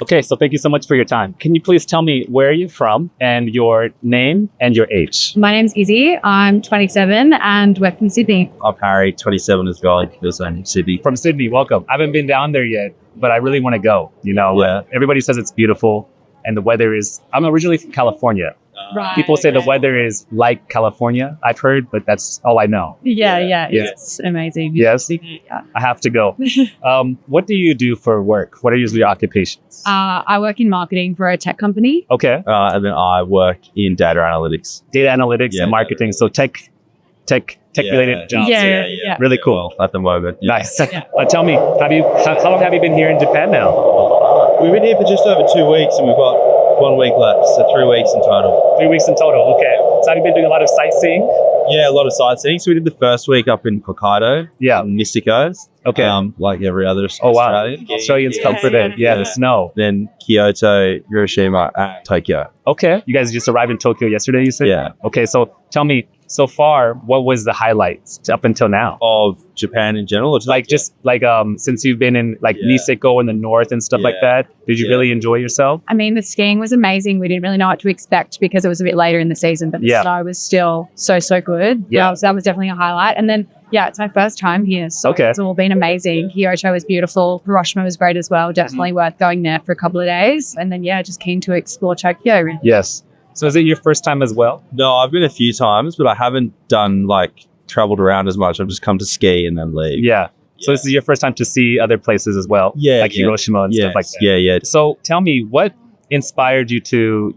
Okay, so thank you so much for your time. Can you please tell me where you're from and your name and your age? My name's Izzy. I'm 27 and work in Sydney. I'm Harry, 27 as well. I'm Sydney. From Sydney, welcome. I haven't been down there yet, but I really want to go. Everybody says it's beautiful and the weather is, I'm originally from California. Right. People say the weather is like California, I've heard, but that's all I know. Yeah. It's amazing. Yes? Yeah. I have to go. What do you do for work? What are usually your occupations? I work in marketing for a tech company. Okay. And then I work in data analytics. Data analytics and marketing. So tech related jobs. Yeah. Really cool. At the moment. Nice. Tell me, how long have you been here in Japan now? We've been here for just over 2 weeks and we've got 1 week left, so 3 weeks in total. 3 weeks in total, okay. So have you been doing a lot of sightseeing? Yeah, a lot of sightseeing. So we did the first week up in Hokkaido. Yeah. In Niseko. Okay. Like every other Australian. Australians come for the snow. Then Kyoto, Hiroshima, and Tokyo. Okay. You guys just arrived in Tokyo yesterday, you said? Yeah. Okay, so tell me, so far, what was the highlights up until now? Of Japan in general? Or since you've been in Niseko in the north and stuff like that, did you really enjoy yourself? I mean, the skiing was amazing. We didn't really know what to expect because it was a bit later in the season, but the snow was still so good. Yeah. So that was definitely a highlight. And then, it's my first time here. So it's all been amazing. Kyoto was beautiful. Hiroshima was great as well. Definitely worth going there for a couple of days. And then, just keen to explore Tokyo. Yes. So is it your first time as well? No, I've been a few times, but I haven't done traveled around as much. I've just come to ski and then leave. Yeah. So this is your first time to see other places as well? Like Hiroshima and stuff like that? Yeah. So tell me, what inspired you to,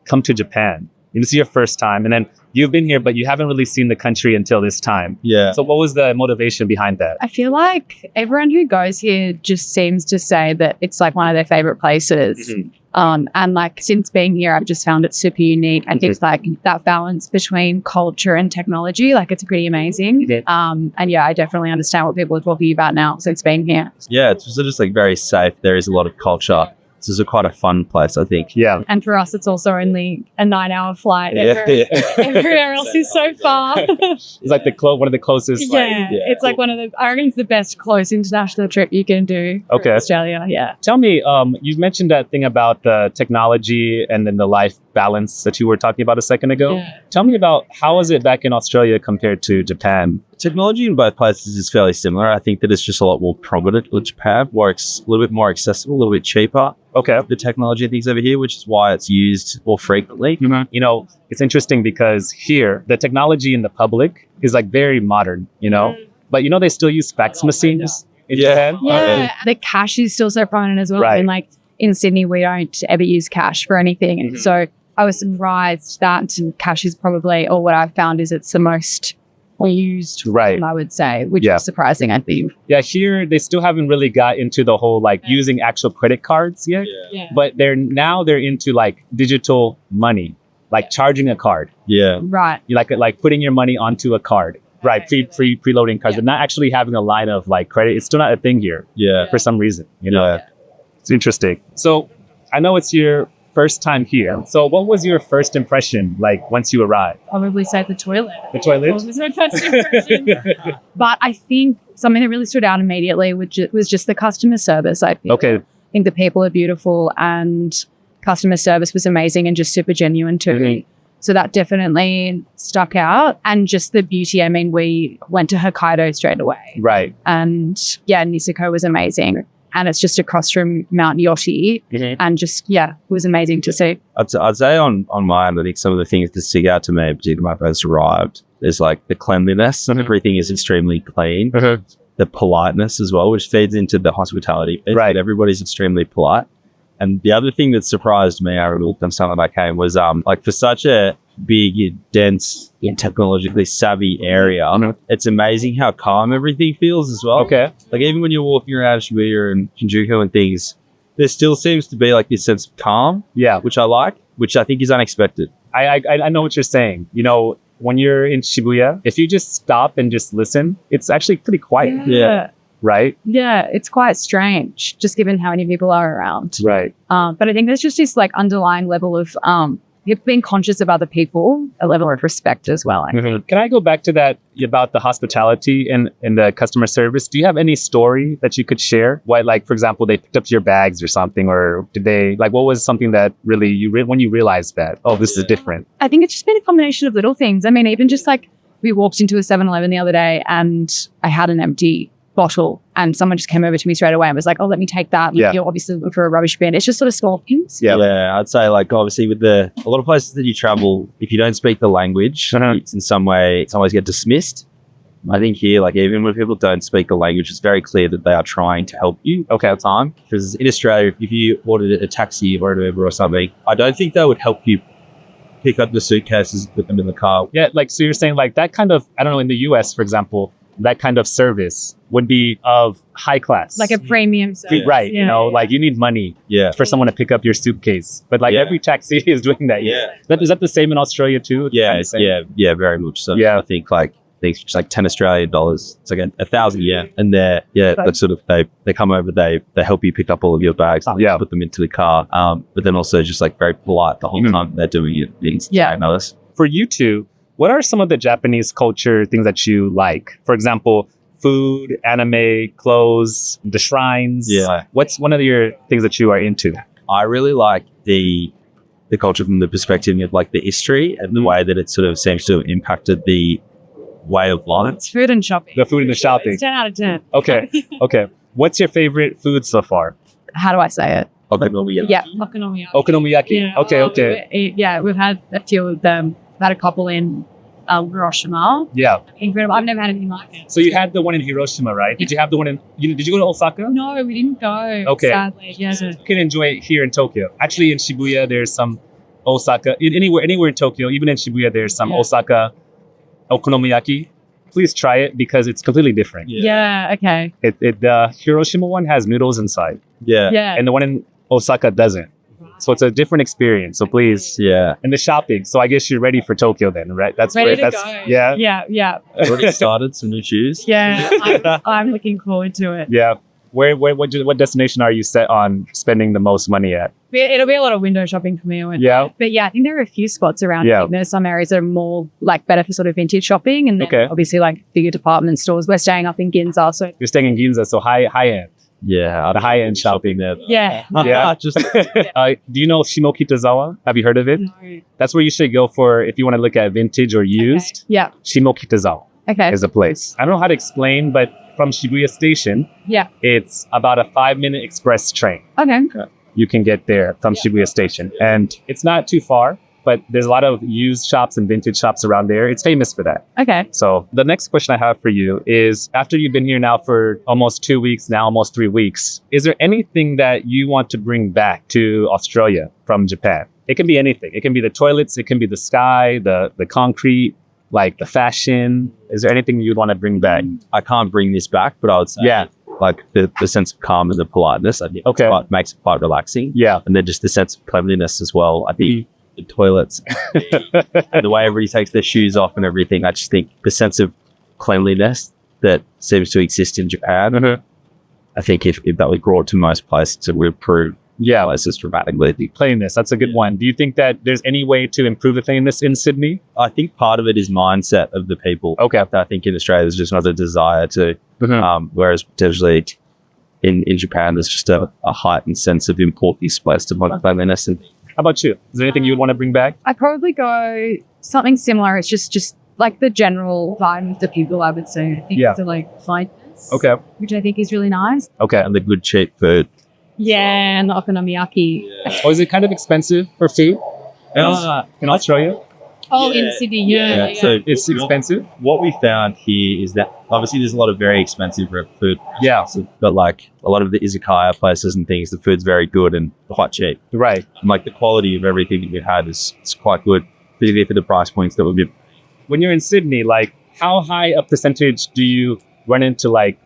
come to Japan? This is your first time, and then you've been here, but you haven't really seen the country until this time. Yeah. So what was the motivation behind that? I feel like everyone who goes here just seems to say that it's like one of their favorite places. Mm-hmm. And since being here, I've just found it super unique. I think that balance between culture and technology, it's pretty amazing. And I definitely understand what people are talking about now since being here. Yeah, it's just very safe. There is a lot of culture. This is quite a fun place, I think. Yeah. And for us, it's also only a 9-hour flight. Everywhere else is so far. It's like one of the closest. It's like one of the, I reckon it's the best close international trip you can do for Australia. Yeah. Tell me, you mentioned that thing about the technology and then the life balance that you were talking about a second ago. Yeah. Tell me about how is it back in Australia compared to Japan? Technology in both places is fairly similar. I think that it's just a lot more prominent with Japan, works a little bit more accessible, a little bit cheaper. Okay. The technology and things over here, which is why it's used more frequently. Mm-hmm. It's interesting because here, the technology in the public is very modern, but they still use fax machines in Japan. Yeah. The cash is still so prominent as well. Right. And in Sydney, we don't ever use cash for anything. Mm-hmm. So I was surprised that cash is probably, or what I've found is it's the most used, I would say, which is surprising, I think. Yeah, here they still haven't really got into the whole using actual credit cards yet. Yeah. But they're into digital money, charging a card. Yeah. Right. Like putting your money onto a card. Right. Preloading cards, but not actually having a line of credit. It's still not a thing here. Yeah. For some reason, It's interesting. So I know it's your first time here. So what was your first impression once you arrived? Probably say the toilet. The toilet? Was my first impression. But I think something that really stood out immediately was just the customer service. I think the people are beautiful and customer service was amazing and just super genuine too. Mm-hmm. So that definitely stuck out. And just the beauty. I mean, we went to Hokkaido straight away. Right. And Niseko was amazing. And it's just across from Mount Yoshi. Mm-hmm. And just, it was amazing to see. I'd say on my end, I think some of the things that stick out to me, particularly when I first arrived, is the cleanliness. And everything is extremely clean. Mm-hmm. The politeness as well, which feeds into the hospitality. Right. Everybody's extremely polite. And the other thing that surprised me, I looked at something I came, was for such a big, dense, technologically savvy area, it's amazing how calm everything feels as well. Okay. Even when you're walking around Shibuya and Shinjuku and things, there still seems to be this sense of calm. Yeah. Which I like, which I think is unexpected. I know what you're saying. When you're in Shibuya, if you just stop and just listen, it's actually pretty quiet. Yeah. Right? Yeah, it's quite strange, just given how many people are around. Right. But I think there's just this underlying level of you've been conscious of other people, a level of respect as well. Can I go back to that about the hospitality and the customer service? Do you have any story that you could share? Why, like, for example, they picked up your bags or something, or did they, like, what was something that really, when you realized that, oh, this is different? I think it's just been a combination of little things. I mean, even just like we walked into a 7-Eleven the other day and I had an empty bottle and someone just came over to me straight away and was like, oh, let me take that. Yeah. You're obviously looking for a rubbish bin. It's just sort of small things. Yeah, I'd say like obviously with a lot of places that you travel, if you don't speak the language, it's in some ways get dismissed. I think here, like even when people don't speak the language, it's very clear that they are trying to help you at the time. Because in Australia, if you ordered a taxi or an Uber or something, I don't think they would help you pick up the suitcases and put them in the car. Yeah, like, so you're saying like that kind of, I don't know, in the US, for example, that kind of service would be of high class. Like a premium service. Right. You know, like you need money for someone to pick up your suitcase. But like every taxi is doing that. Is that the same in Australia too? Yeah, very much so. Yeah. I think like it's like $10 It's like 1,000 and that's sort of they come over, they help you pick up all of your bags, put them into the car, but then also just like very polite the whole time they're doing it. For you two, what are some of the Japanese culture things that you like? For example, food, anime, clothes, the shrines. What's one of your things that you are into? I really like the culture from the perspective of like the history and the way that it sort of seems to have impacted the way of life. It's food and shopping. The food and the shopping. It's 10 out of 10. Okay. What's your favorite food so far? How do I say it? Okonomiyaki. Yeah, okonomiyaki. Okonomiyaki. Yeah. Okay. Yeah, we've had a few of them. We've had a couple in Hiroshima. Yeah. Incredible. I've never had anything like it. So you had the one in Hiroshima, right? Did you have the one did you go to Osaka? No, we didn't go. Okay. Sadly. Yeah. You can enjoy it here in Tokyo. Actually, in Shibuya, there's some Osaka. Anywhere in Tokyo, even in Shibuya, there's some Osaka okonomiyaki. Please try it because it's completely different. Yeah. Okay. The Hiroshima one has noodles inside. Yeah. And the one in Osaka doesn't. So it's a different experience. So please. Yeah. And the shopping. So I guess you're ready for Tokyo then, right? That's ready great. to go. Yeah. Yeah. Already started some new shoes. Yeah. I'm looking forward to it. Yeah. What destination are you set on spending the most money at? It'll be a lot of window shopping for me. Yeah. But yeah, I think there are a few spots around. Yeah. There's some areas that are more like better for sort of vintage shopping, and then obviously like bigger department stores. We're staying up in Ginza, so you're staying in Ginza, so high end. Yeah, the high end shopping there. Yeah. Just do you know Shimokitazawa? Have you heard of it? No. That's where you should go for if you want to look at vintage or used. Yeah. Shimokitazawa is a place. I don't know how to explain, but from Shibuya Station, it's about a 5-minute express train. Okay. You can get there from Shibuya Station. And it's not too far, but there's a lot of used shops and vintage shops around there. It's famous for that. Okay. So the next question I have for you is, after you've been here now for almost 2 weeks, now almost 3 weeks, is there anything that you want to bring back to Australia from Japan? It can be anything. It can be the toilets. It can be the sky, the concrete, like the fashion. Is there anything you'd want to bring back? I can't bring this back, but I would say like the sense of calm and the politeness, I think makes it quite relaxing. Yeah. And then just the sense of cleanliness as well. I think the toilets and the way everybody takes their shoes off and everything, I just think the sense of cleanliness that seems to exist in Japan, I think if that was brought to most places, it would improve places dramatically. The cleanliness, that's a good one. Do you think that there's any way to improve the cleanliness in Sydney? I think part of it is mindset of the people. Okay. I think in Australia there's just not a desire to, whereas potentially in Japan there's just a heightened sense of importance placed upon cleanliness. And how about you? Is there anything you'd want to bring back? I'd probably go something similar. It's just like the general vibe of the people, I would say. I think it's like kindness. Okay. Which I think is really nice. Okay. And the good cheap food. Yeah, and the okonomiyaki. Oh, is it kind of expensive for food? In Australia? Oh, in Sydney, yeah. So it's expensive? What we found here is that obviously there's a lot of very expensive food. Yeah. But like a lot of the izakaya places and things, the food's very good and quite cheap. Right. And like the quality of everything that we had is quite good, particularly for the price points that we give. When you're in Sydney, like how high a percentage do you run into like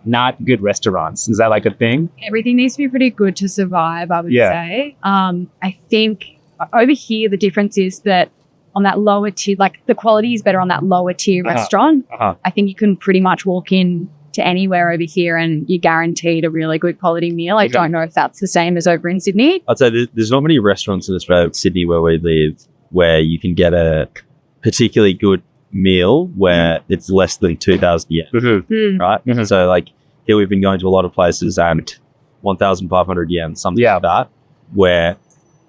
not good restaurants? Is that like a thing? Everything needs to be pretty good to survive, I would say. I think over here, the difference is that on that lower tier, like the quality is better on that lower tier restaurant. I think you can pretty much walk in to anywhere over here and you're guaranteed a really good quality meal. I don't know if that's the same as over in Sydney. I'd say there's not many restaurants in Australia, Sydney, where we live, where you can get a particularly good meal where it's less than 2,000 yen, right? So like here we've been going to a lot of places and 1,500 yen, something like that, where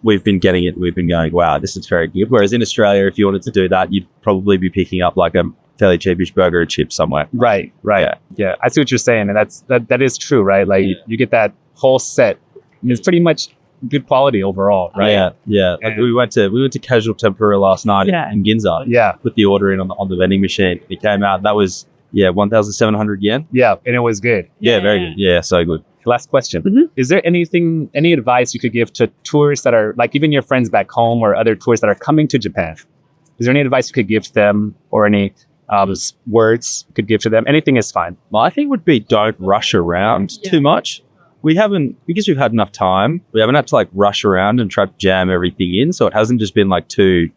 we've been getting it. We've been going, wow, this is very good. Whereas in Australia, if you wanted to do that, you'd probably be picking up like a fairly cheapish burger or chip somewhere. Right. Yeah. I see what you're saying. And that is true, right? Like you get that whole set. And it's pretty much good quality overall, right? Yeah. Like we went to Casual Tempura last night in Ginza. Yeah. Put the order in on the vending machine. It came out. That was 1,700 yen. Yeah, and it was good. Yeah, very good. Yeah, so good. Last question. Is there any advice you could give to tourists that are like even your friends back home or other tourists that are coming to Japan? Is there any advice you could give to them or any words you could give to them? Anything is fine. My thing would be don't rush around too much. Because we've had enough time, we haven't had to like rush around and try to jam everything in. So it hasn't just been like too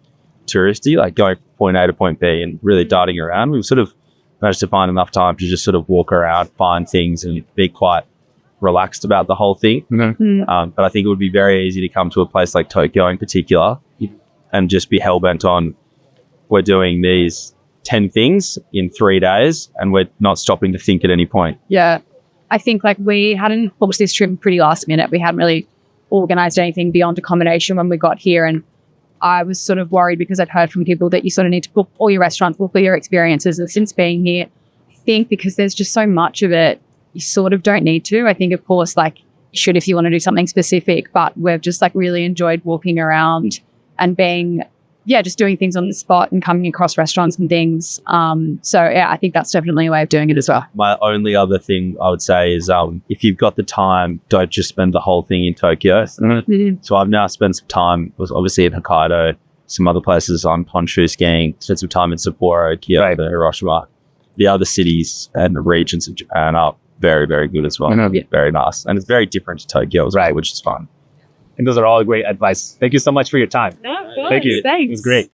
touristy, like going from point A to point B and really darting around. We've sort of managed to find enough time to just sort of walk around, find things and be quite relaxed about the whole thing. But I think it would be very easy to come to a place like Tokyo in particular and just be hell-bent on we're doing these 10 things in 3 days and we're not stopping to think at any point. Yeah. I think like we hadn't booked this trip pretty last minute. We hadn't really organized anything beyond accommodation when we got here. And I was sort of worried because I'd heard from people that you sort of need to book all your restaurants, book all your experiences. And since being here, I think because there's just so much of it, you sort of don't need to. I think, of course, like you should if you want to do something specific, but we've just like really enjoyed walking around and being, just doing things on the spot and coming across restaurants and things. I think that's definitely a way of doing it as well. My only other thing I would say is if you've got the time, don't just spend the whole thing in Tokyo. So I've now spent some time, obviously in Hokkaido, some other places on Honshu skiing, spent some time in Sapporo, Kyoto, Hiroshima. The other cities and the regions of Japan are very, very good as well. Very nice. And it's very different to Tokyo as well, which is fun. And those are all great advice. Thank you so much for your time. No, of course. Thank you. Thanks. It was great.